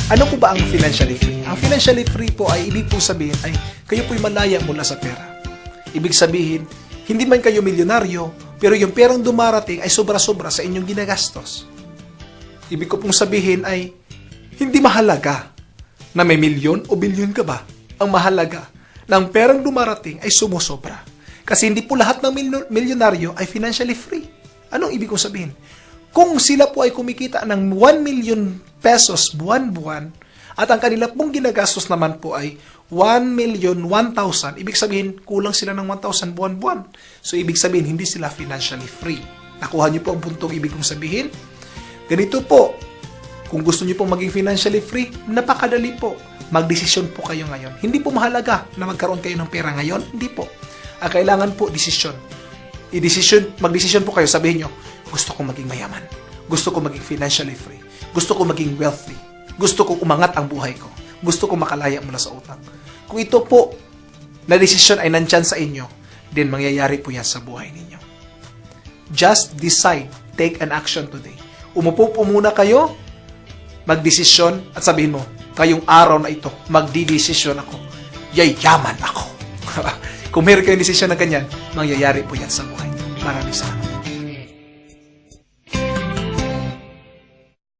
Ano po ba ang financially free? Ang financially free po ay ibig po sabihin ay kayo po'y malaya mula sa pera. Ibig sabihin, hindi man kayo milyonaryo, pero yung perang dumarating ay sobra-sobra sa inyong ginagastos. Ibig ko pong sabihin ay hindi mahalaga na may milyon o bilyon ka ba. Ang mahalaga na ang perang dumarating ay sumusobra. Kasi hindi po lahat ng milyonaryo ay financially free. Anong ibig kong sabihin? Kung sila po ay kumikita ng 1 million pesos buwan-buwan at ang kanila pong ginagastos naman po ay 1,001,000, ibig sabihin kulang sila ng 1,000 buwan-buwan. So ibig sabihin hindi sila financially free. Nakuha niyo po ang puntong ibig kong sabihin? Ganito po, kung gusto niyo pong maging financially free, napakadali po. Magdesisyon po kayo ngayon. Hindi po mahalaga na magkaroon kayo ng pera ngayon, hindi po. Ang kailangan po, desisyon. Magdesisyon po kayo, sabihin niyo, gusto kong maging mayaman. Gusto kong maging financially free. Gusto kong maging wealthy. Gusto kong umangat ang buhay ko. Gusto kong makalaya mula sa utang. Kung ito po na desisyon ay nandyan sa inyo, then mangyayari po yan sa buhay ninyo. Just decide. Take an action today. Umupo po muna kayo, magdesisyon, at sabihin mo, kayong araw na ito, magdidesisyon ako. Yayaman ako. Kung meron kayong desisyon na ganyan, mangyayari po yan sa buhay niyo. Maraming salamat.